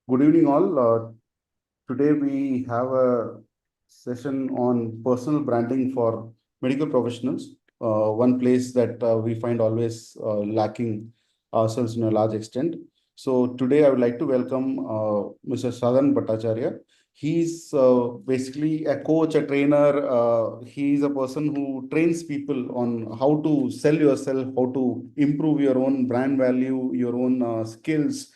Good evening, all. Today we have a session on personal branding for medical professionals. One place that we find always lacking ourselves in a large extent. So today I would like to welcome Mr. Sadhan Bhattacharya. He's basically a coach, a trainer. He's a person who trains people on how to sell yourself, how to improve your own brand value, your own skills,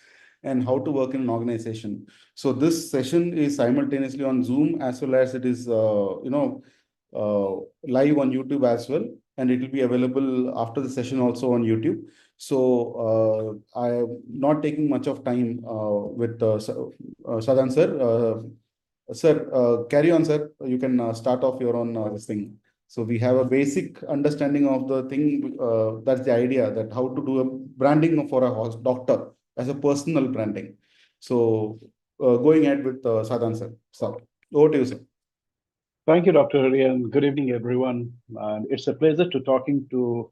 and how to work in an organization. So this session is simultaneously on Zoom as well as it is, live on YouTube as well, and it will be available after the session also on YouTube. So I am not taking much of time with Sadhan sir. Sir, carry on, sir. You can start off your own this thing. So we have a basic understanding of the thing. That's the idea that how to do a branding for a doctor as a personal branding. So going ahead with Sadhan sir. So over to you, sir. Thank you, Dr. Hari, and good evening, everyone. And it's a pleasure to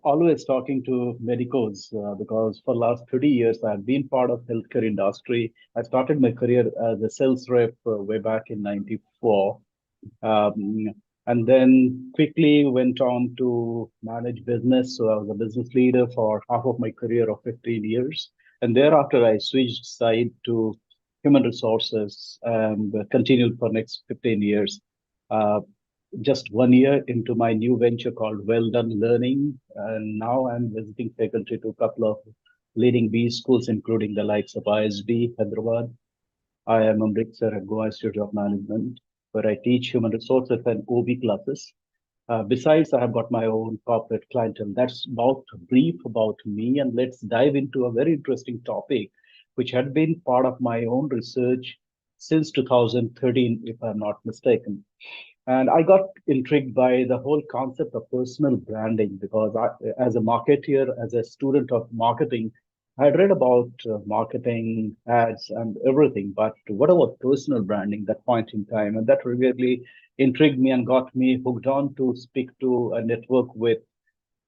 always talking to medicos because for last 30 years I've been part of healthcare industry. I started my career as a sales rep way back in '94, um, and then quickly went on to manage business. So I was a business leader for half of my career of 15 years, and thereafter I switched side to human resources and continued for next 15 years. Uh, just 1 year into my new venture called WhaleDone Learning, and now I'm visiting faculty to a couple of leading B schools, including the likes of ISB, Hyderabad. I am Amritsar at Goa Institute of Management, where I teach human resources and OB classes. Besides, I have got my own corporate clientele. That's about brief about me, and let's dive into a very interesting topic, which had been part of my own research since 2013, if I'm not mistaken. And I got intrigued by the whole concept of personal branding because as a marketeer, as a student of marketing, I had read about marketing, ads, and everything. But what about personal branding that point in time? And that really intrigued me and got me hooked on to speak to a network with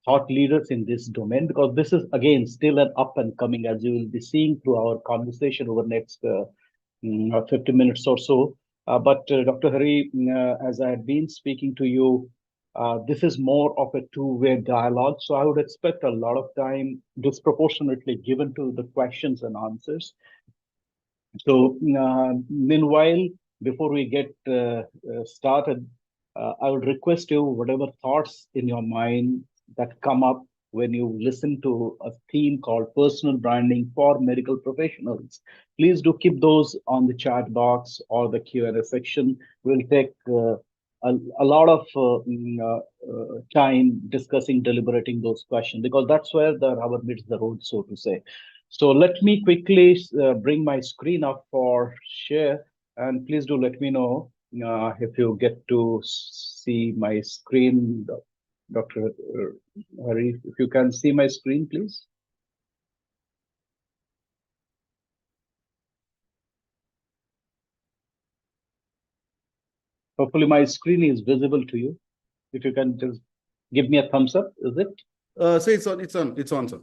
thought leaders in this domain because this is again still an up and coming, as you will be seeing through our conversation over next 50 minutes or so. But Dr. Hari, as I had been speaking to you, this is more of a two-way dialogue. So I would expect a lot of time disproportionately given to the questions and answers. So meanwhile, before we get started, I would request you, whatever thoughts in your mind that come up when you listen to a theme called personal branding for medical professionals, please do keep those on the chat box or the Q&A section. We'll take a lot of time discussing, deliberating those questions because that's where the rubber meets the road, so to say. So let me quickly bring my screen up for share, and please do let me know if you get to see my screen, Dr. Hari, if you can see my screen, please. Hopefully my screen is visible to you. If you can just give me a thumbs up, is it? So it's on, sir.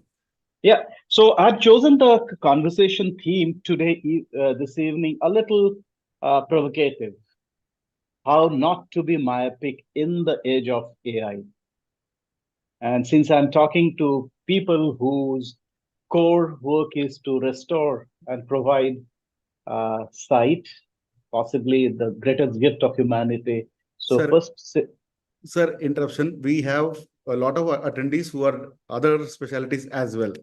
Yeah. So I've chosen the conversation theme today, this evening, a little provocative. How not to be myopic in the age of AI. And since I'm talking to people whose core work is to restore and provide sight, possibly the greatest gift of humanity. So Sir, first, sir, interruption. We have a lot of attendees who are other specialties as well.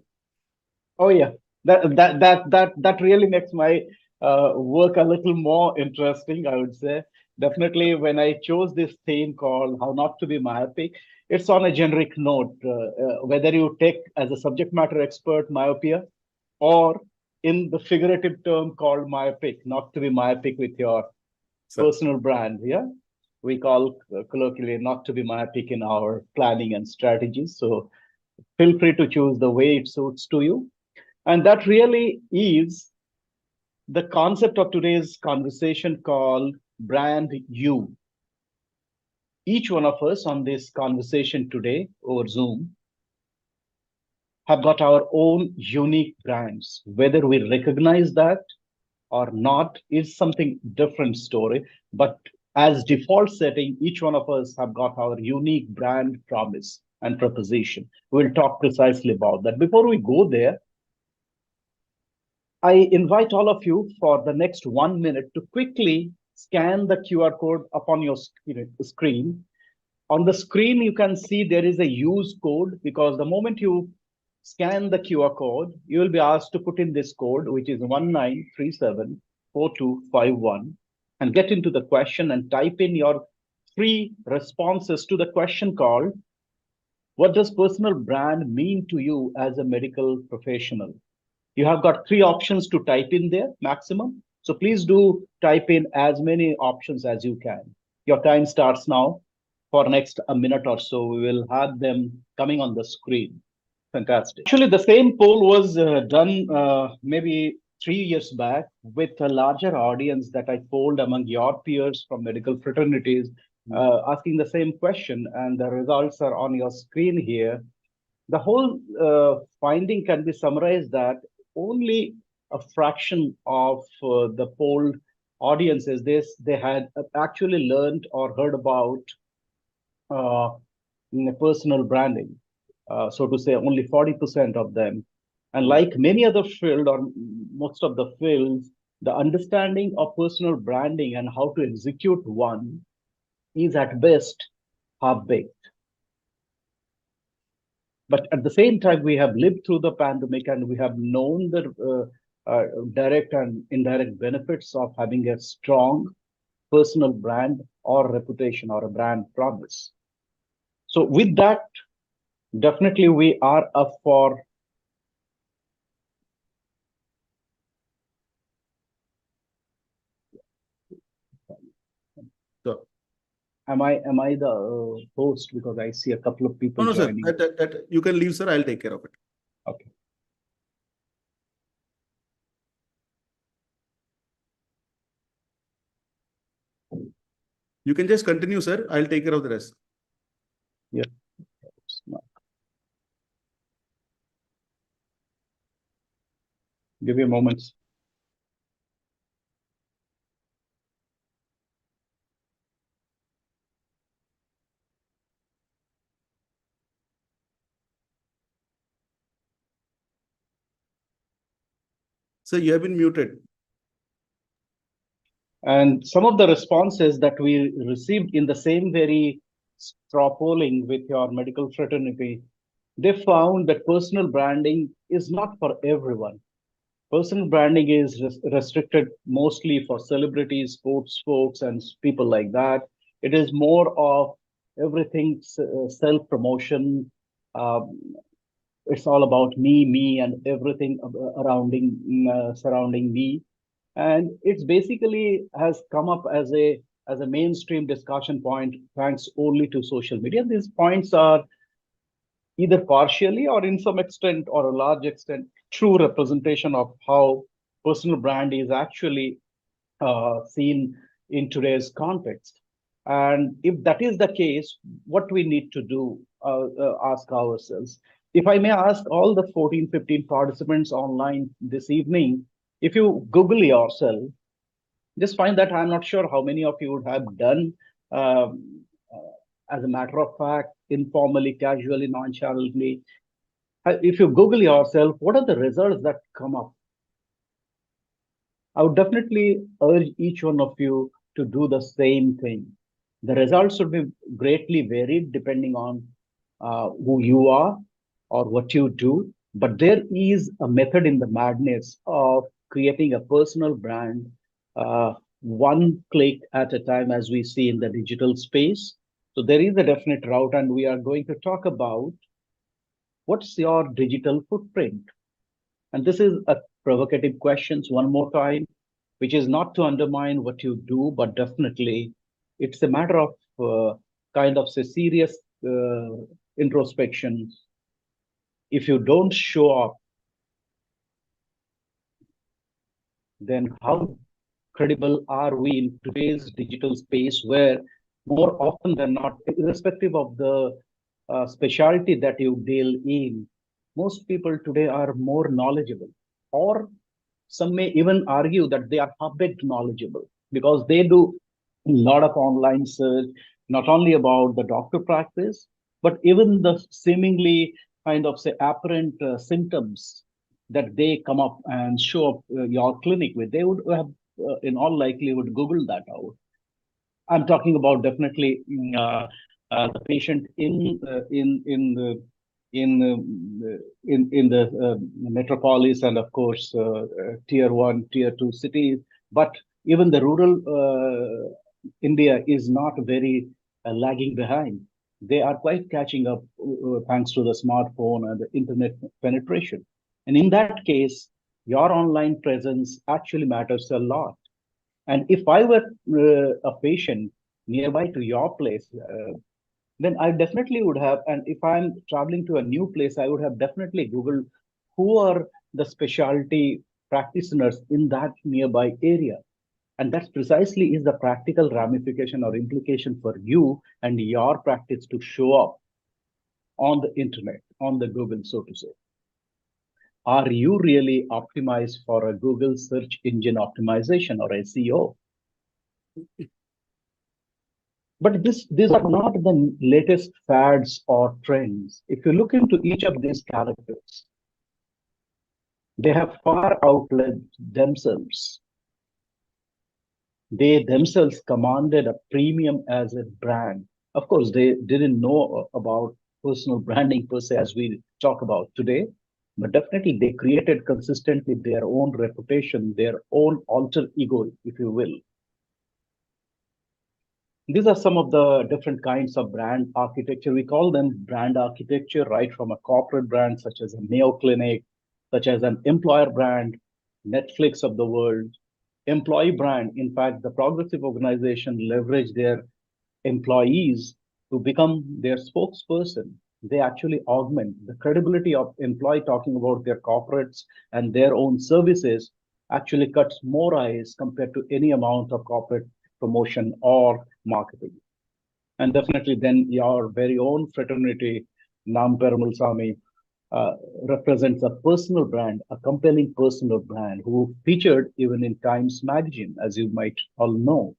oh yeah, that really makes my work a little more interesting, I would say. Definitely, when I chose this theme called "How Not to Be Myopic," it's on a generic note. Whether you take as a subject matter expert myopia, or in the figurative term called myopic, not to be myopic with your Sir. personal brand. Yeah, we call colloquially not to be myopic in our planning and strategies. So feel free to choose the way it suits to you. And that really is the concept of today's conversation called brand you. Each one of us on this conversation today over Zoom have got our own unique brands, whether we recognize that or not is something different story. But as default setting, each one of us have got our unique brand promise and proposition. We'll talk precisely about that. Before we go there, I invite all of you for the next 1 minute to quickly scan the QR code upon your screen. On the screen, you can see there is a use code, because the moment you scan the QR code, you will be asked to put in this code, which is 19374251, and get into the question and type in your three responses to the question called, what does personal brand mean to you as a medical professional? You have got three options to type in there, maximum. So please do type in as many options as you can. Your time starts now. For next a minute or so, we will have them coming on the screen. Fantastic. Actually, the same poll was done maybe 3 years back with a larger audience that I polled among your peers from medical fraternities, asking the same question, and the results are on your screen here. The whole finding can be summarized that only a fraction of the polled audiences they had actually learned or heard about personal branding. So to say, only 40% of them. And like many other field or most of the fields, the understanding of personal branding and how to execute one is at best half-baked. But at the same time, we have lived through the pandemic and we have known the direct and indirect benefits of having a strong personal brand or reputation or a brand promise. So with that, definitely we are up for So, am I the host, because I see a couple of people no, joining. sir. That you can leave, sir. I'll take care of it. Okay. You can just continue, sir. I'll take care of the rest. Yeah. Give me a moment. Sir, you have been muted. And some of the responses that we received in the same very straw polling with your medical fraternity, they found that personal branding is not for everyone. Personal branding is restricted mostly for celebrities, sports folks, and people like that. It is more of everything self-promotion. It's all about me, and everything surrounding me. And it's basically has come up as a mainstream discussion point thanks only to social media. These points are either partially or in some extent or a large extent true representation of how personal brand is actually seen in today's context. And if that is the case, what we need to do, ask ourselves. If I may ask all the 14, 15 participants online this evening, if you Google yourself, just find that I'm not sure how many of you would have done, as a matter of fact, informally, casually, nonchalantly. If you Google yourself, what are the results that come up? I would definitely urge each one of you to do the same thing. The results should be greatly varied depending on who you are or what you do. But there is a method in the madness of creating a personal brand, one click at a time, as we see in the digital space. So there is a definite route, and we are going to talk about what's your digital footprint. And this is a provocative question one more time, which is not to undermine what you do, but definitely it's a matter of kind of a serious introspection. If you don't show up, then how credible are we in today's digital space, where more often than not, irrespective of the specialty that you deal in, most people today are more knowledgeable or Some may even argue that they are habit knowledgeable because they do a lot of online search, not only about the doctor practice, but even the seemingly kind of say apparent symptoms that they come up and show up your clinic with. They would have, in all likelihood, Google that out. I'm talking about definitely the patient in in the metropolis and of course tier one, tier two cities. But even the rural India is not very lagging behind. They are quite catching up thanks to the smartphone and the internet penetration. And in that case, your online presence actually matters a lot. And if I were a patient nearby to your place, then I definitely would have. And if I'm traveling to a new place, I would have definitely Googled who are the specialty practitioners in that nearby area. And that's precisely is the practical ramification or implication for you and your practice to show up on the internet, on the Google, so to say. Are you really optimized for a Google search engine optimization or SEO? But these are not the latest fads or trends. If you look into each of these characters, they have far outlived themselves. They themselves commanded a premium as a brand. Of course, they didn't know about personal branding per se, as we talk about today, but definitely they created consistently their own reputation, their own alter ego, if you will. These are some of the different kinds of brand architecture. We call them brand architecture, right from a corporate brand such as a Mayo Clinic, such as an employer brand, Netflix of the world, employee brand. In fact, the progressive organization leverage their employees to become their spokesperson. They actually augment the credibility of employee talking about their corporates and their own services actually cuts more eyes compared to any amount of corporate promotion or marketing. And definitely then your very own fraternity, Nam Perumal Sami, represents a personal brand, a compelling personal brand who featured even in Times Magazine, as you might all know.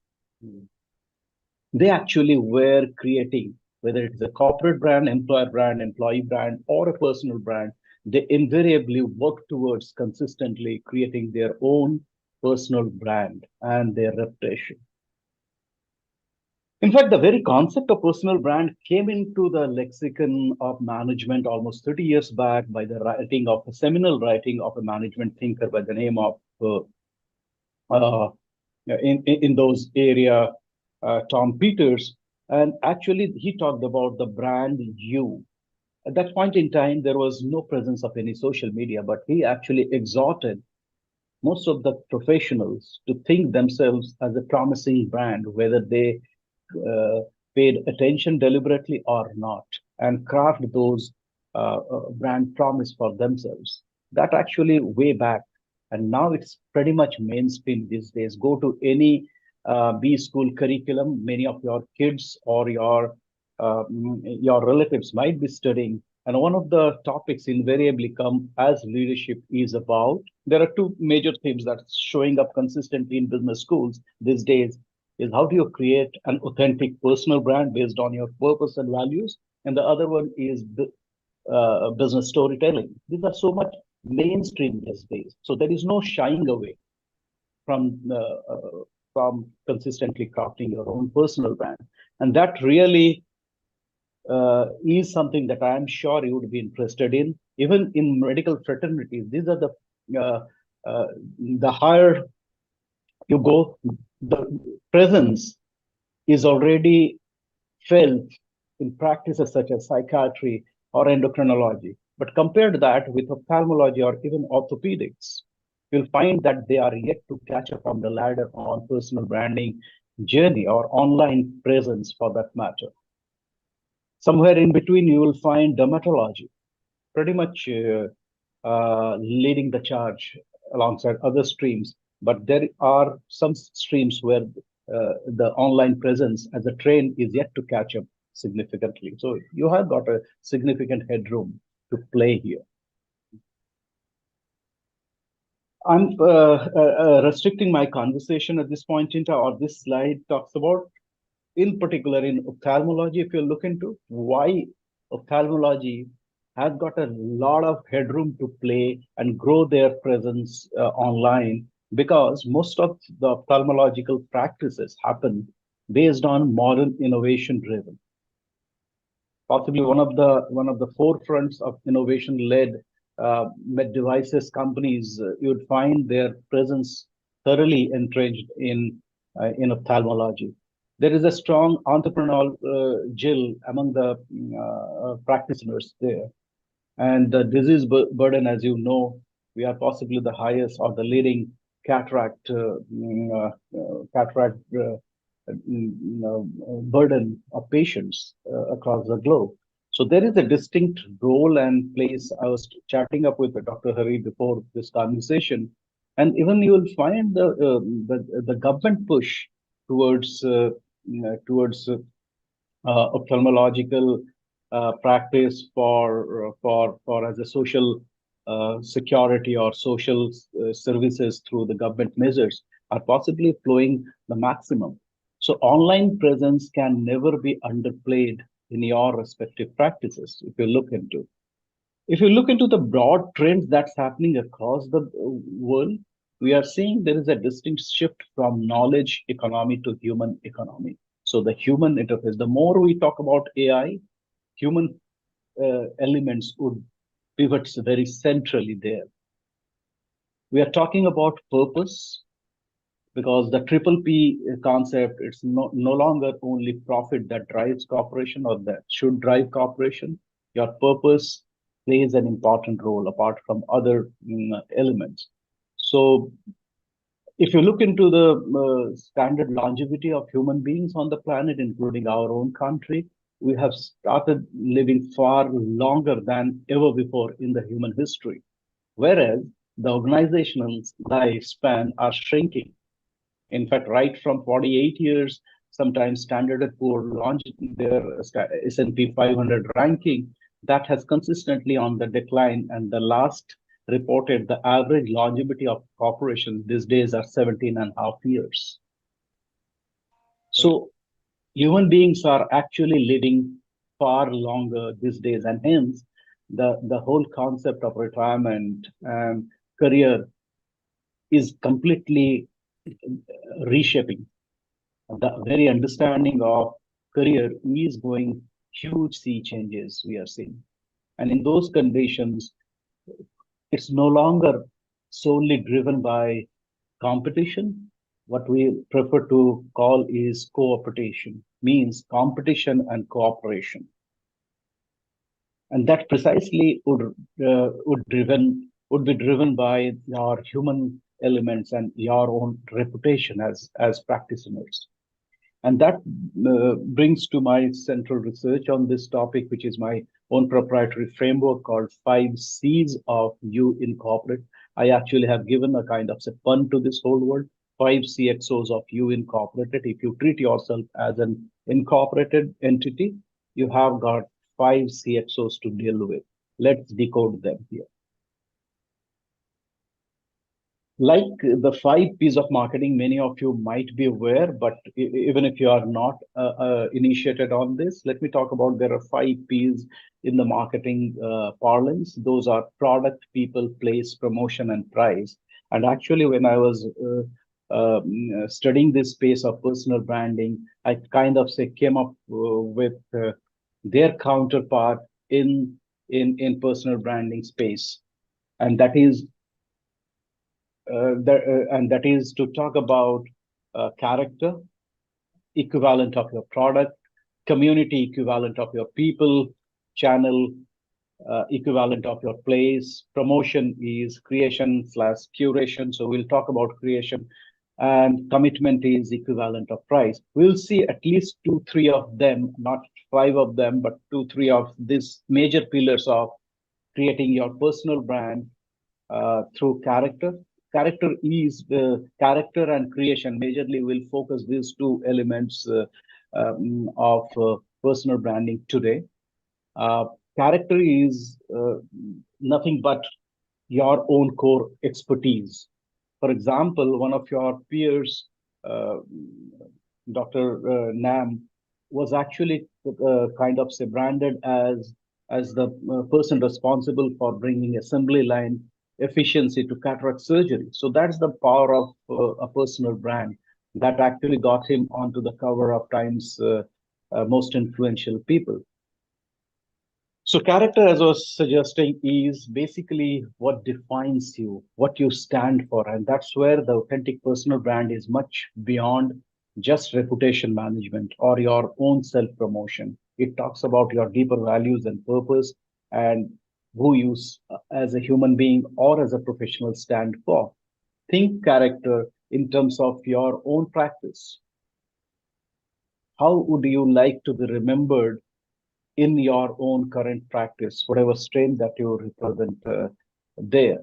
They actually were creating, whether it's a corporate brand, employee brand, or a personal brand, they invariably work towards consistently creating their own personal brand and their reputation. In fact, the very concept of personal brand came into the lexicon of management almost 30 years back by the writing of a seminal writing of a management thinker by the name of in those area, Tom Peters. And actually, he talked about the brand you. At that point in time, there was no presence of any social media, but he actually exhorted most of the professionals to think themselves as a promising brand, whether they paid attention deliberately or not, and craft those brand promise for themselves. That actually way back, and now it's pretty much mainstream these days. Go to any B school curriculum, many of your kids or your relatives might be studying. And one of the topics invariably come as leadership is about. There are two major themes that's showing up consistently in business schools these days is how do you create an authentic personal brand based on your purpose and values? And the other one is business storytelling. These are so much mainstream these days. So there is no shying away from consistently crafting your own personal brand. And that really is something that I am sure you would be interested in. Even in medical fraternities, these are the higher you go, the presence is already felt in practices such as psychiatry or endocrinology. But compare that with ophthalmology or even orthopedics, you'll find that they are yet to catch up on the ladder on personal branding journey or online presence for that matter. Somewhere in between, you will find dermatology, pretty much leading the charge alongside other streams. But there are some streams where the online presence as a train is yet to catch up significantly. So you have got a significant headroom to play here. I'm restricting my conversation at this point in time, or this slide talks about, in particular in ophthalmology, if you look into why ophthalmology has got a lot of headroom to play and grow their presence online, because most of the ophthalmological practices happen based on modern innovation driven. Possibly one of the forefronts of innovation led med devices companies, you'd find their presence thoroughly entrenched in ophthalmology. There is a strong entrepreneurial jill among the practitioners there, and the disease burden, as you know, we are possibly the highest or the leading cataract burden of patients across the globe. So there is a distinct role and place. I was chatting up with Dr. Hari before this conversation, and even you will find the government push towards ophthalmological practice for as a social security or social services through the government measures are possibly flowing the maximum. So online presence can never be underplayed in your respective practices. If you look into the broad trends that's happening across the world, we are seeing there is a distinct shift from knowledge economy to human economy. So the human interface, the more we talk about AI, human elements would pivots very centrally there. We are talking about purpose, because the triple P concept, it's no longer only profit that drives cooperation or that should drive cooperation. Your purpose plays an important role apart from other elements. So if you look into the standard longevity of human beings on the planet, including our own country, we have started living far longer than ever before in the human history, whereas the organizational lifespan are shrinking. In fact, right from 48 years, sometimes Standard & Poor launched their S&P 500 ranking that has consistently on the decline, and the last reported the average longevity of corporations these days are 17 and a half years. So human beings are actually living far longer these days, and hence the whole concept of retirement and career is completely reshaping. The very understanding of career is going huge sea changes we are seeing. And in those conditions, it's no longer solely driven by competition. What we prefer to call is cooperation, means competition and cooperation. And that precisely would be driven by your human elements and your own reputation as practitioners. And that brings to my central research on this topic, which is my own proprietary framework called 5 C's of You Incorporate. I actually have given a kind of a pun to this whole word, 5 CXOs of You Incorporated. If you treat yourself as an incorporated entity, you have got 5 CXOs to deal with. Let's decode them here. Like the 5 P's of marketing, many of you might be aware, but even if you are not initiated on this, let me talk about there are 5 P's in the marketing parlance. Those are product, people, place, promotion, and price. And actually, when I was studying this space of personal branding, I kind of came up with their counterpart in personal branding space, and that is to talk about character, equivalent of your product, community equivalent of your people, channel equivalent of your place, promotion is creation/curation. So we'll talk about creation, and commitment is equivalent of price. We'll see at least 2-3 of them, not 5 of them, but 2-3 of these major pillars of creating your personal brand through character. Character is character and creation. Majorly, will focus these 2 elements of personal branding today. Character is nothing but your own core expertise. For example, one of your peers, uh, Dr. Nam, was actually kind of say branded as the person responsible for bringing assembly line efficiency to cataract surgery. So that's the power of a personal brand that actually got him onto the cover of Time's most influential people. So character, as I was suggesting, is basically what defines you, what you stand for. And that's where the authentic personal brand is much beyond just reputation management or your own self-promotion. It talks about your deeper values and purpose and who you as a human being or as a professional stand for. Think character in terms of your own practice. How would you like to be remembered in your own current practice, whatever strain that you represent there?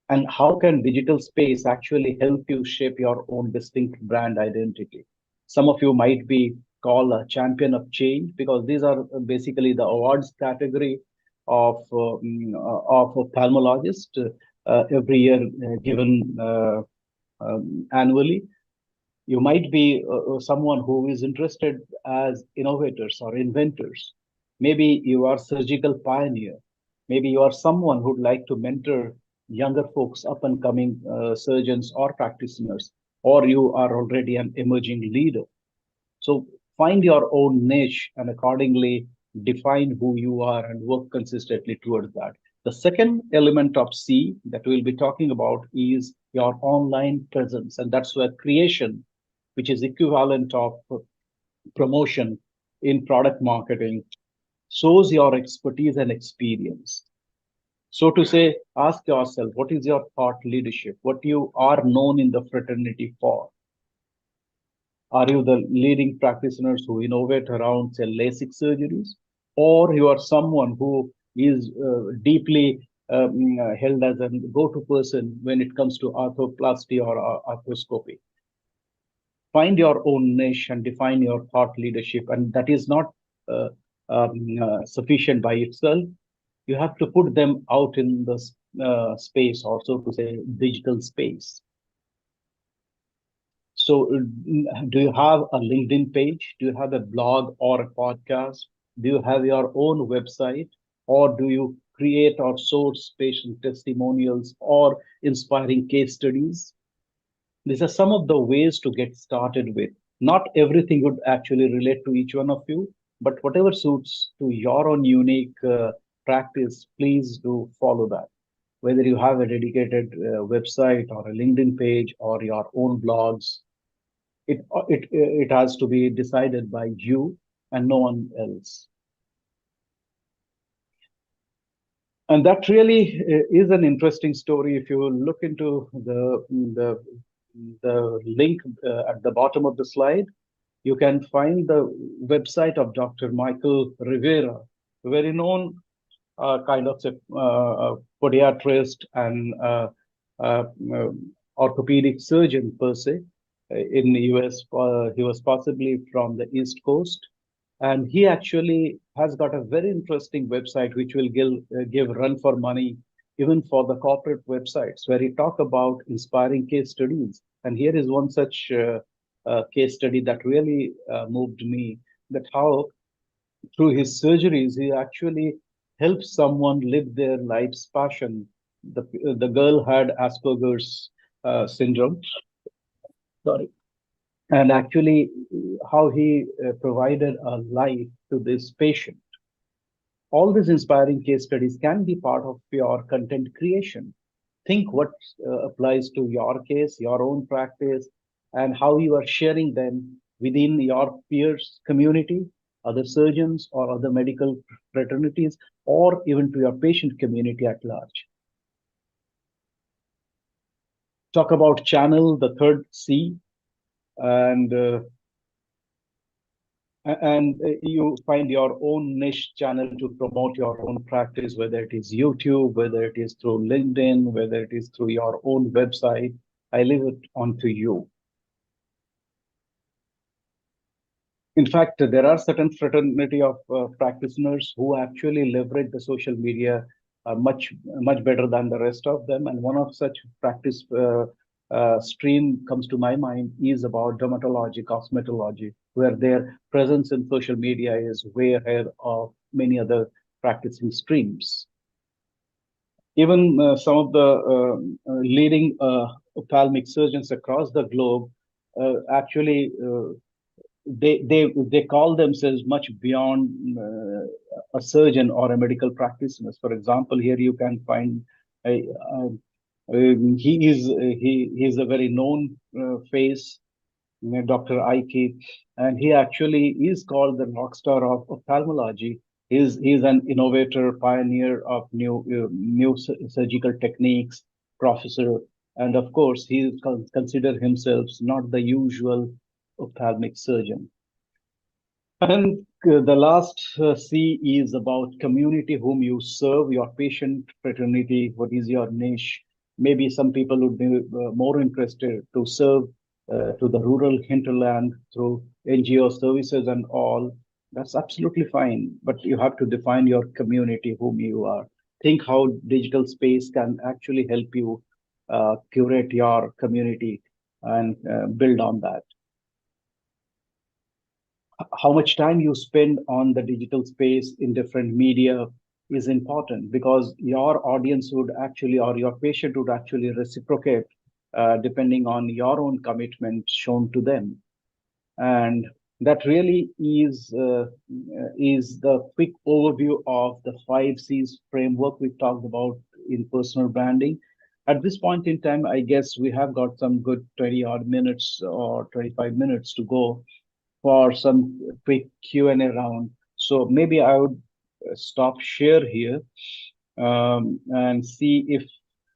And how can digital space actually help you shape your own distinct brand identity? Some of you might be called a champion of change because these are basically the awards category of ophthalmologist every year given annually. You might be someone who is interested as innovators or inventors. Maybe you are surgical pioneer. Maybe you are someone who'd like to mentor younger folks, up and coming surgeons or practitioners, or you are already an emerging leader. So find your own niche and accordingly define who you are and work consistently towards that. The second element of C that we'll be talking about is your online presence. And that's where creation, which is equivalent of promotion in product marketing, shows your expertise and experience. So to say, ask yourself, what is your thought leadership? What you are known in the fraternity for? Are you the leading practitioners who innovate around, say, LASIK surgeries? Or you are someone who is deeply held as a go-to person when it comes to arthroplasty or arthroscopy? Find your own niche and define your thought leadership. And that is not sufficient by itself. You have to put them out in the space, or so to say, digital space. So, do you have a LinkedIn page? Do you have a blog or a podcast? Do you have your own website? Or do you create or source patient testimonials or inspiring case studies? These are some of the ways to get started with. Not everything would actually relate to each one of you, but whatever suits to your own unique practice, please do follow that. Whether you have a dedicated website or a LinkedIn page or your own blogs, it has to be decided by you and no one else. And that really is an interesting story. If you look into the link at the bottom of the slide, you can find the website of Dr. Michael Rivera, very known kind of a podiatrist and uh, orthopedic surgeon per se in the US. He was possibly from the East Coast. And he actually has got a very interesting website which will give run for money even for the corporate websites, where he talk about inspiring case studies. And here is one such case study that really moved me, that how through his surgeries, he actually helped someone live their life's passion. The girl had Asperger's syndrome. Sorry. And actually, how he provided a life to this patient. All these inspiring case studies can be part of your content creation. Think what applies to your case, your own practice, and how you are sharing them within your peers community, other surgeons or other medical fraternities, or even to your patient community at large. Talk about channel, the third C, and you find your own niche channel to promote your own practice, whether it is YouTube, whether it is through LinkedIn, whether it is through your own website. I leave it on to you. In fact, there are certain fraternity of practitioners who actually leverage the social media much better than the rest of them. And one of such practice stream comes to my mind is about dermatology, cosmetology, where their presence in social media is way ahead of many other practicing streams. Even some of the leading ophthalmic surgeons across the globe actually they call themselves much beyond a surgeon or a medical practitioner. For example, here you can find a, he is a very known face, Dr. Ike, and he actually is called the rock star of ophthalmology. He's an innovator, pioneer of new surgical techniques, professor, and of course he consider himself not the usual ophthalmic surgeon. And the last C is about community whom you serve, your patient fraternity. What is your niche? Maybe some people would be more interested to serve to the rural hinterland through NGO services and all. That's absolutely fine. But you have to define your community whom you are. Think how digital space can actually help you curate your community and build on that. How much time you spend on the digital space in different media is important, because your audience would actually, or your patient would actually reciprocate depending on your own commitment shown to them. And that really is the quick overview of the 5 C's framework we talked about in personal branding. At this point in time, I guess we have got some good 20 odd minutes or 25 minutes to go for some quick Q&A round. So maybe I would stop share here and see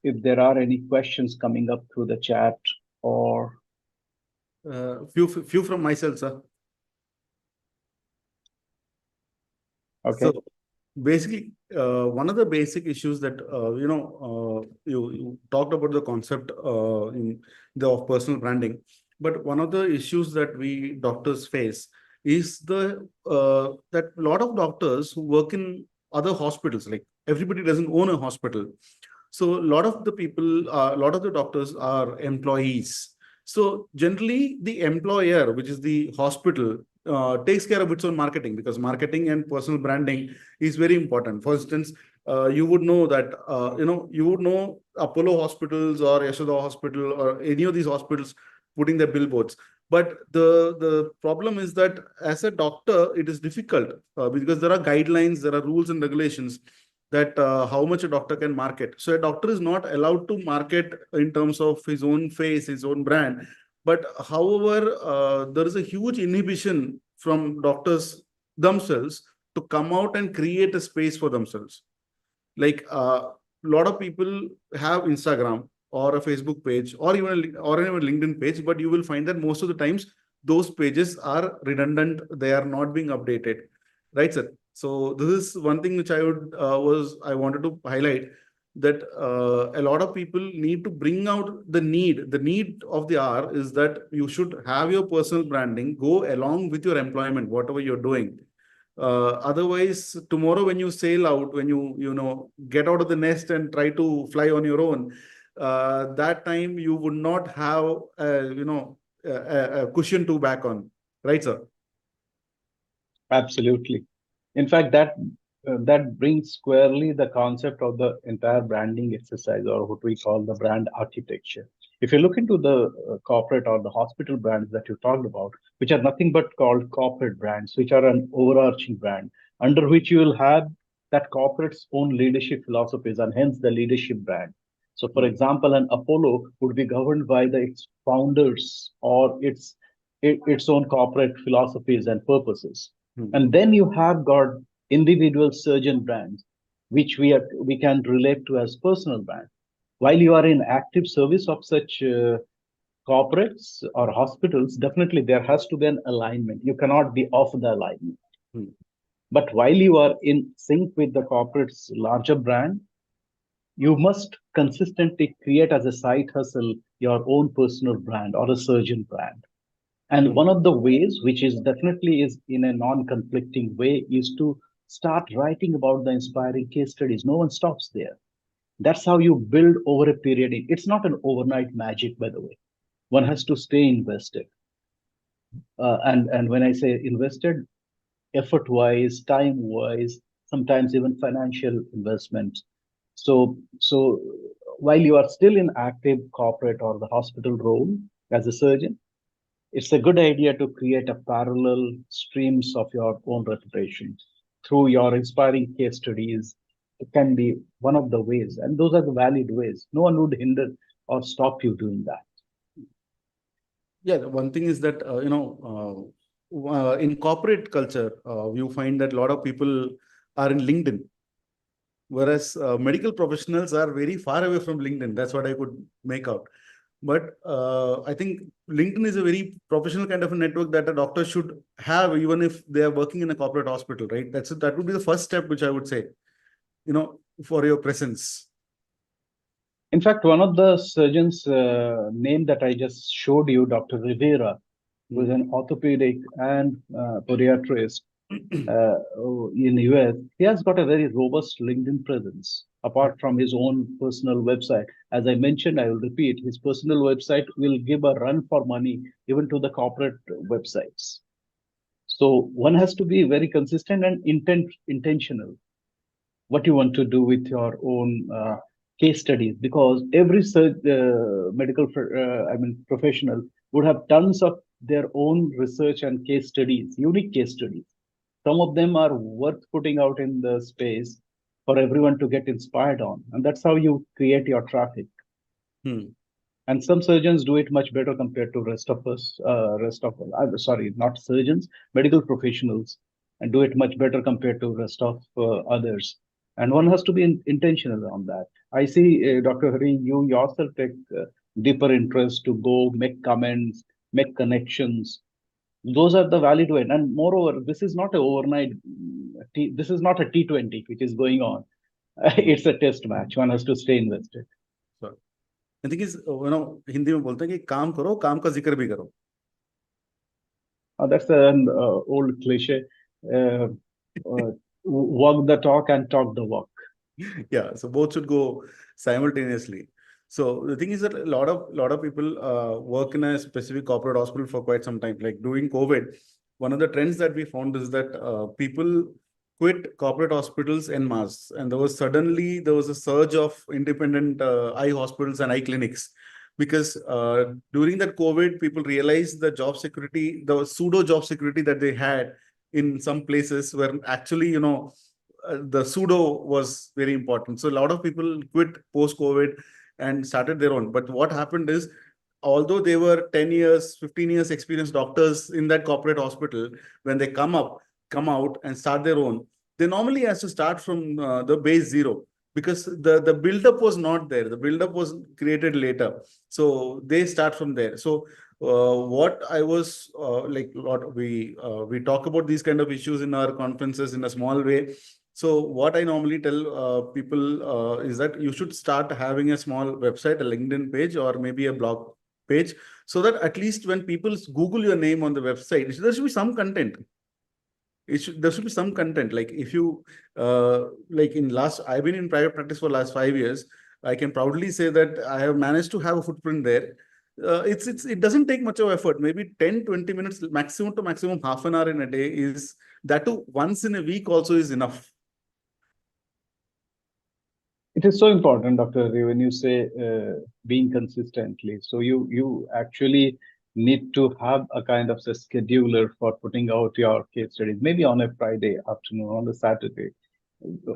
if there are any questions coming up through the chat or few from myself, sir. okay. So basically, one of the basic issues that you talked about the concept in the of personal branding, but one of the issues that we doctors face is the that a lot of doctors who work in other hospitals, like everybody doesn't own a hospital. So a lot of the people, a lot of the doctors are employees. So generally, the employer, which is the hospital, takes care of its own marketing, because marketing and personal branding is very important. For instance, you would know that you would know Apollo hospitals or Yashoda Hospital or any of these hospitals putting their billboards. But the problem is that as a doctor, it is difficult because there are guidelines, there are rules and regulations that how much a doctor can market. So a doctor is not allowed to market in terms of his own face, his own brand. But however, there is a huge inhibition from doctors themselves to come out and create a space for themselves. Like a lot of people have Instagram or a Facebook page or even LinkedIn page, but you will find that most of the times those pages are redundant. They are not being updated, right, sir? So this is one thing which I wanted to highlight, that a lot of people need to bring out the need. The need of the hour is that you should have your personal branding go along with your employment, whatever you're doing. Otherwise, tomorrow when you sail out, when you get out of the nest and try to fly on your own, that time you would not have a cushion to back on, right, sir? Absolutely. In fact, that brings squarely the concept of the entire branding exercise, or what we call the brand architecture. If you look into the corporate or the hospital brands that you talked about, which are nothing but called corporate brands, which are an overarching brand under which you will have that corporate's own leadership philosophies, and hence the leadership brand. So, for example, an Apollo would be governed by its founders or its own corporate philosophies and purposes. And then you have got individual surgeon brands, which we can relate to as personal brand. While you are in active service of such corporates or hospitals, definitely there has to be an alignment. You cannot be off the alignment. But while you are in sync with the corporate's larger brand, you must consistently create as a side hustle your own personal brand or a surgeon brand. And one of the ways, which is definitely is in a non-conflicting way, is to start writing about the inspiring case studies. No one stops there. That's how you build over a period. It's not an overnight magic, by the way. One has to stay invested. And when I say invested, effort wise, time wise, sometimes even financial investment. So while you are still in active corporate or the hospital role as a surgeon, it's a good idea to create a parallel streams of your own reputation through your inspiring case studies. It can be one of the ways, and those are the valid ways. No one would hinder or stop you doing that. Yeah, the one thing is that in corporate culture, you find that a lot of people are in LinkedIn, whereas medical professionals are very far away from LinkedIn. That's what I could make out. But I think LinkedIn is a very professional kind of a network that a doctor should have, even if they are working in a corporate hospital, right? That would be the first step, which I would say, for your presence. In fact, one of the surgeons' name that I just showed you, Dr. Rivera, who is an orthopedic and podiatrist in US, he has got a very robust LinkedIn presence. Apart from his own personal website, as I mentioned, I will repeat, his personal website will give a run for money even to the corporate websites. So one has to be very consistent and intentional. What you want to do with your own case studies, because every medical professional would have tons of their own research and case studies, unique case studies. Some of them are worth putting out in the space for everyone to get inspired on, and that's how you create your traffic. And some surgeons do it much better compared to rest of us. Sorry, not surgeons, medical professionals, and do it much better compared to rest of others. And one has to be intentional on that. I see, Dr. Hari, you yourself take deeper interest to go make comments, make connections. Those are the valid way. And moreover, this is not a overnight. This is not a T20 which is going on. It's a test match. One has to stay invested. I think is Hindi में बोलते हैं कि काम करो, काम का जिक्र भी करो. That's an old cliche. Walk the talk and talk the walk. Yeah, so both should go simultaneously. So the thing is that a lot of people work in a specific corporate hospital for quite some time. Like during COVID, one of the trends that we found is that people quit corporate hospitals en masse, and there was a surge of independent eye hospitals and eye clinics, because during that COVID, people realized the job security, the pseudo job security that they had in some places, were actually the pseudo was very important. So a lot of people quit post-COVID and started their own. But what happened is, although they were 10 years, 15 years experienced doctors in that corporate hospital, when they come out and start their own, they normally has to start from the base zero, because the build-up was not there. The build-up was created later. So they start from there. So what I was we talk about these kind of issues in our conferences in a small way. So what I normally tell people is that you should start having a small website, a LinkedIn page, or maybe a blog page, so that at least when people Google your name on the website, there should be some content. There should be some content. Like if you I've been in private practice for last 5 years. I can proudly say that I have managed to have a footprint there. It doesn't take much of effort. Maybe 10-20 minutes, maximum to maximum half an hour in a day, is that too once in a week also is enough. It is so important, Dr. Hari, when you say being consistently. So you actually need to have a kind of a scheduler for putting out your case studies, maybe on a Friday afternoon, on a Saturday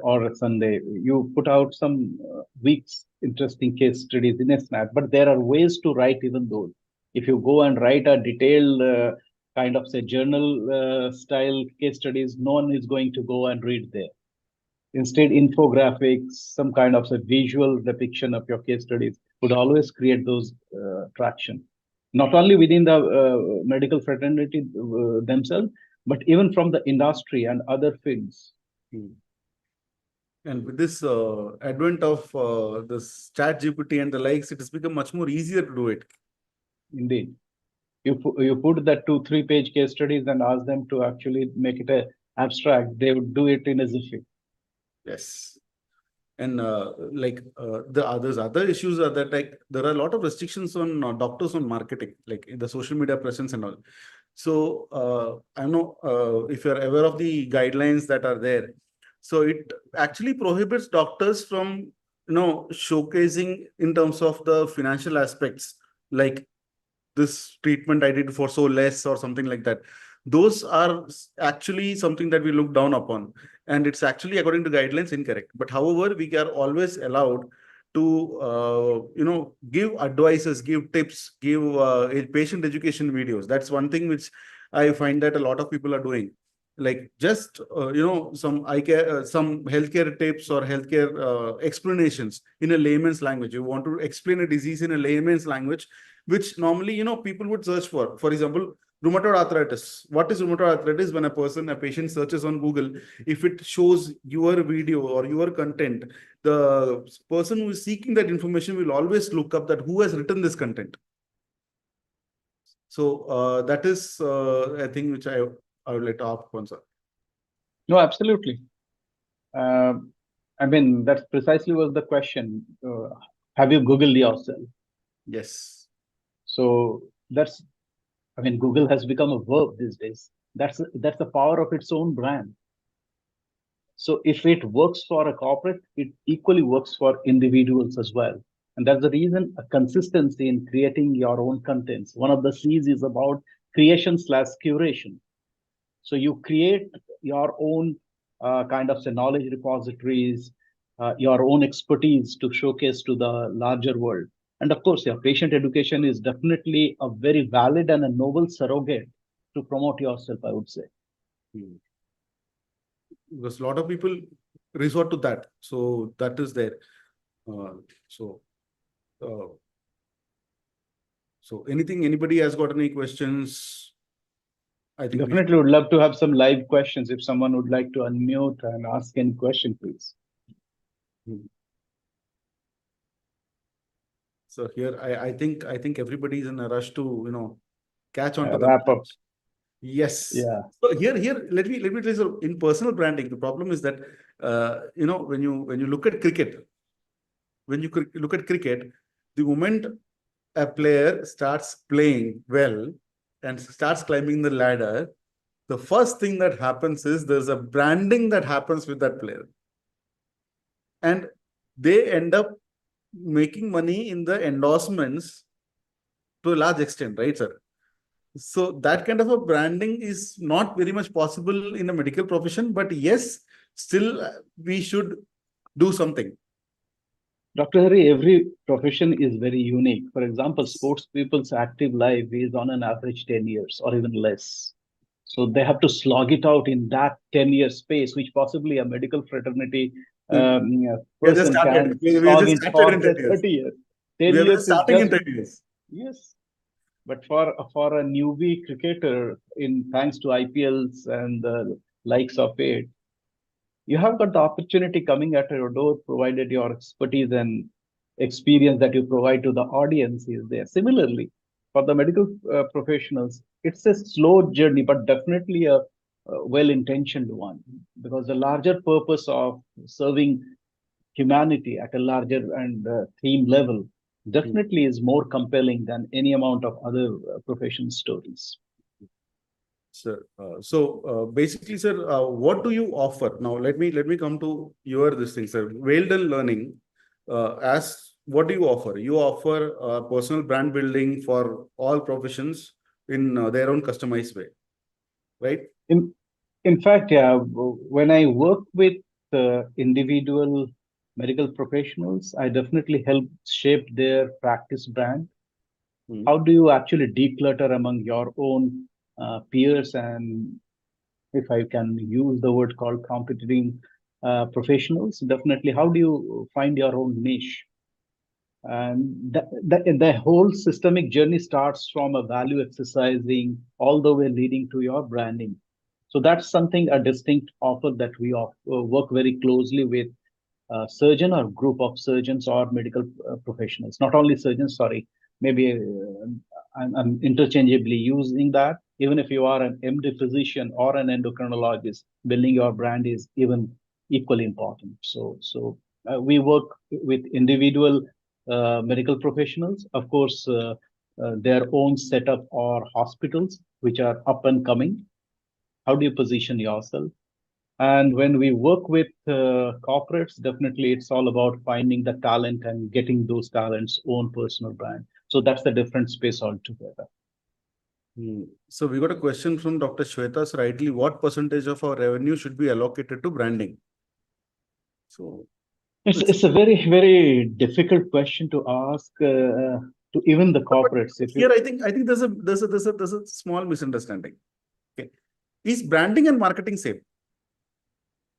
or a Sunday. You put out some weeks interesting case studies in a snap, but there are ways to write even those. If you go and write a detailed kind of say journal style case studies, no one is going to go and read there. Instead, infographics, some kind of a visual depiction of your case studies would always create those traction, not only within the medical fraternity themselves, but even from the industry and other fields. And with this advent of this ChatGPT and the likes, it has become much more easier to do it. Indeed. You put that 2-3 page case studies and ask them to actually make it a abstract, they would do it in a jiffy. Yes. And there's other issues are that like there are a lot of restrictions on doctors on marketing, like in the social media presence and all. So I know if you're aware of the guidelines that are there. So it actually prohibits doctors from showcasing in terms of the financial aspects, like this treatment I did for so less or something like that. Those are actually something that we look down upon, and it's actually according to guidelines incorrect. But however, we are always allowed to give advices, give tips, give patient education videos. That's one thing which I find that a lot of people are doing. Like just some eye care, some healthcare tips or healthcare explanations in a layman's language. You want to explain a disease in a layman's language, which normally people would search for. For example, rheumatoid arthritis. What is rheumatoid arthritis? When a patient searches on Google, if it shows your video or your content, the person who is seeking that information will always look up that who has written this content. So that is a thing which I would like to ask upon, sir. No, absolutely. I mean, that precisely was the question. Have you Googled yourself? Yes. So that's, I mean, Google has become a verb these days. That's the power of its own brand. So if it works for a corporate, it equally works for individuals as well. And that's the reason a consistency in creating your own contents. One of the C's is about creation/curation. So you create your own kind of say knowledge repositories, your own expertise to showcase to the larger world. And of course, your patient education is definitely a very valid and a noble surrogate to promote yourself, I would say. Because a lot of people resort to that. So that is there. So anybody has got any questions? I think definitely would love to have some live questions. If someone would like to unmute and ask any question, please. So here I think everybody is in a rush to catch on to the wrap up. Yes. Yeah. So here let me tell you, in personal branding, the problem is that when you look at cricket, the moment a player starts playing well and starts climbing the ladder, the first thing that happens is there's a branding that happens with that player. And they end up making money in the endorsements to a large extent, right, sir? So that kind of a branding is not very much possible in a medical profession, but yes, still we should do something. Dr. Hari, every profession is very unique. For example, sports people's active life is on an average 10 years or even less. So they have to slog it out in that 10-year space, which possibly a medical fraternity person can slog in for 30 years. 10 years is starting in 30 years. Yes. But for a newbie cricketer, thanks to IPLs and the likes of it, you have got the opportunity coming at your door, provided your expertise and experience that you provide to the audience is there. Similarly, for the medical professionals, it's a slow journey, but definitely a well-intentioned one, because the larger purpose of serving humanity at a larger and theme level definitely is more compelling than any amount of other profession stories. Sir, basically, sir, what do you offer? Now, let me come to this thing, sir. WhaleDone Learning, as what do you offer? You offer personal brand building for all professions in their own customized way, right? In fact, yeah, when I work with individual medical professionals, I definitely help shape their practice brand. How do you actually declutter among your own peers, and if I can use the word called competing professionals, definitely how do you find your own niche? And the whole systemic journey starts from a value exercising all the way leading to your branding. So that's something, a distinct offer that we work very closely with surgeon or group of surgeons or medical professionals. Not only surgeons, sorry, maybe I'm interchangeably using that. Even if you are an MD physician or an endocrinologist, building your brand is even equally important. So we work with individual medical professionals, of course, their own setup or hospitals which are up and coming. How do you position yourself? And when we work with corporates, definitely it's all about finding the talent and getting those talents' own personal brand. So that's the different space altogether. So we got a question from Dr. Shweta. So rightly, what percentage of our revenue should be allocated to branding? So it's a very, very difficult question to ask to even the corporates. Here, I think there's a small misunderstanding. Okay, is branding and marketing same?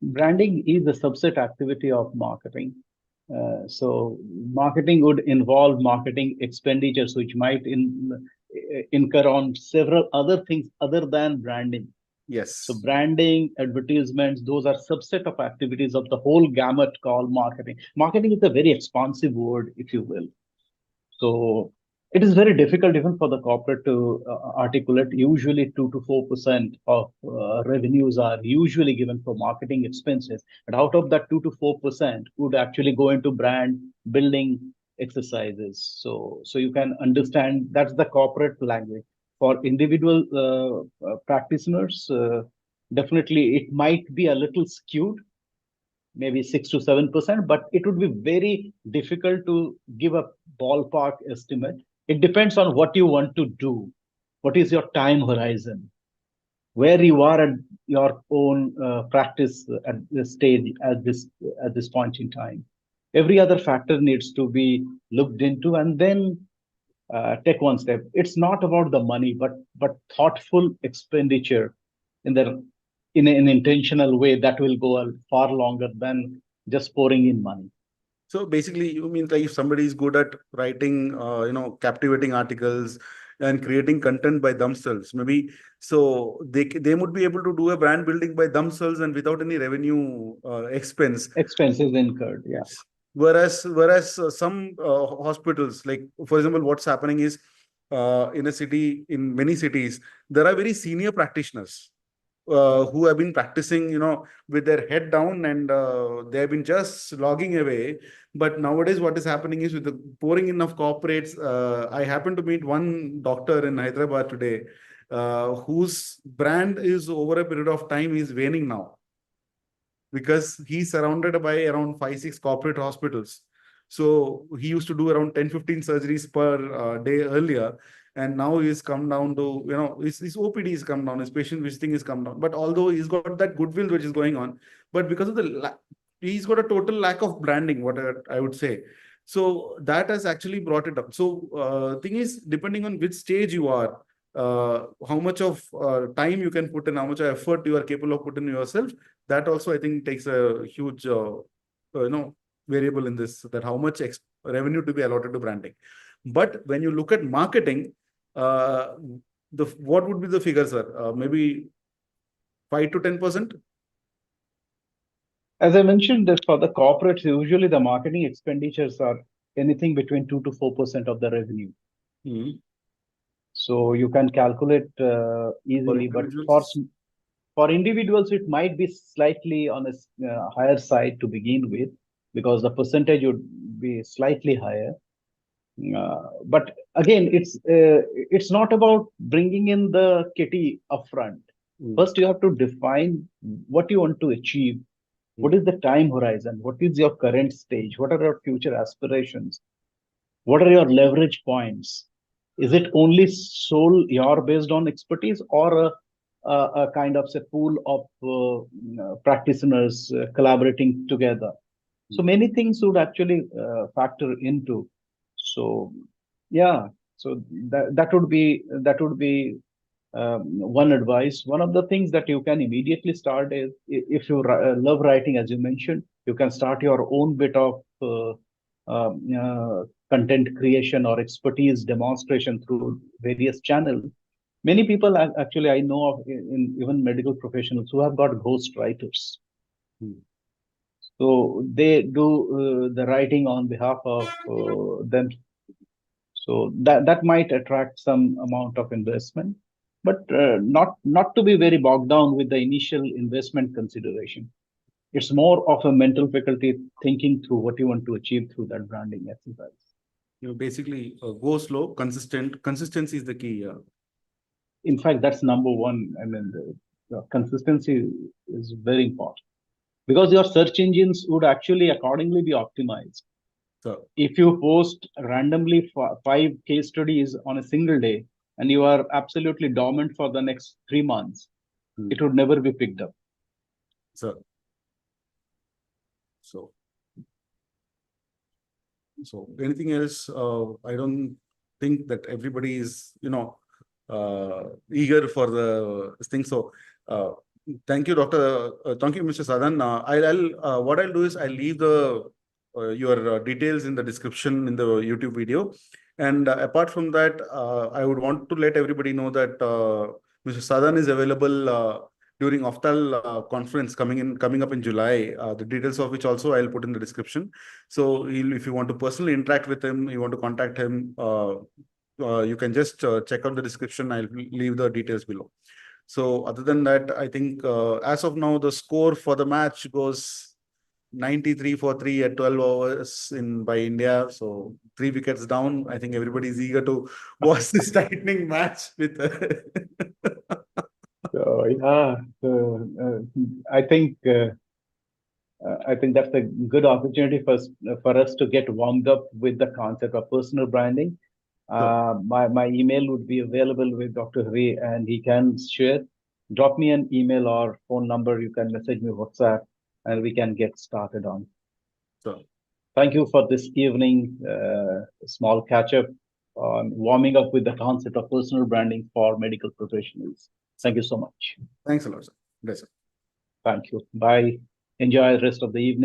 Branding is a subset activity of marketing. So marketing would involve marketing expenditures, which might incur on several other things other than branding. Yes. So branding, advertisements, those are subset of activities of the whole gamut called marketing. Marketing is a very expansive word, if you will. So it is very difficult even for the corporate to articulate. Usually 2 to 4% of revenues are usually given for marketing expenses. And out of that 2 to 4% would actually go into brand building exercises. So you can understand that's the corporate language. For individual practitioners, definitely it might be a little skewed, maybe 6 to 7%, but it would be very difficult to give a ballpark estimate. It depends on what you want to do. What is your time horizon? Where you are at your own practice at this stage, at this point in time. Every other factor needs to be looked into, and then take one step. It's not about the money, but thoughtful expenditure in an intentional way that will go far longer than just pouring in money. So basically, you mean like if somebody is good at writing, captivating articles and creating content by themselves, maybe so they would be able to do a brand building by themselves and without any revenue expenses incurred. Yeah. Whereas some hospitals, like for example, what's happening is in many cities, there are very senior practitioners who have been practicing, with their head down, and they have been just logging away. But nowadays, what is happening is with the pouring in of corporates, I happened to meet one doctor in Hyderabad today, whose brand is over a period of time is waning now, because he's surrounded by around 5-6 corporate hospitals. So he used to do around 10-15 surgeries per day earlier. And now he's come down to, his OPD has come down, his patient visiting has come down. But although he's got that goodwill which is going on, but because of he's got a total lack of branding, what I would say. So that has actually brought it up. So thing is, depending on which stage you are, how much of time you can put in, how much effort you are capable of putting yourself, that also I think takes a huge, variable in this, that how much revenue to be allotted to branding. But when you look at marketing, what would be the figure, sir? Maybe 5 to 10%? As I mentioned, that for the corporates, usually the marketing expenditures are anything between 2 to 4% of the revenue. Mm-hmm. So you can calculate easily, but for individuals, it might be slightly on a higher side to begin with, because the percentage would be slightly higher. But again, it's not about bringing in the kitty upfront. First, you have to define what you want to achieve. What is the time horizon? What is your current stage? What are your future aspirations? What are your leverage points? Is it only sole you're based on expertise, or a kind of, say, pool of practitioners collaborating together? So many things would actually factor into. So yeah, so that would be one advice. One of the things that you can immediately start is, if you love writing, as you mentioned, you can start your own bit of content creation or expertise demonstration through various channels. Many people actually I know of, in even medical professionals, who have got ghost writers. So they do the writing on behalf of them. So that might attract some amount of investment. but not to be very bogged down with the initial investment consideration. It's more of a mental faculty thinking through what you want to achieve through that branding exercise. Basically go slow, consistent. Consistency is the key. In fact, that's number one. I mean, the consistency is very important because your search engines would actually accordingly be optimized. So, If you post randomly 5 case studies on a single day and you are absolutely dormant for the next 3 months, it would never be picked up. so anything else? I don't think that everybody is, eager for this thing. So, thank you, Doctor. Thank you, Mr. Sadhan. What I'll do is I'll leave your details in the description in the YouTube video. And apart from that, I would want to let everybody know that Mr. Sadhan is available during Oftal conference coming up in July. The details of which also I'll put in the description. So if you want to personally interact with him, you want to contact him, you can just check out the description. I'll leave the details below. So other than that, I think as of now, the score for the match goes 93-3 at 12 hours by India. So 3 wickets down. I think everybody is eager to watch this tightening match with. So yeah, I think that's a good opportunity for us to get warmed up with the concept of personal branding. My email would be available with Dr. Hari, and he can share. Drop me an email or phone number. You can message me WhatsApp, and we can get started on. So, thank you for this evening. Small catch up on warming up with the concept of personal branding for medical professionals. Thank you so much. Thanks a lot, sir. Yes, sir. Thank you. Bye. Enjoy the rest of the evening.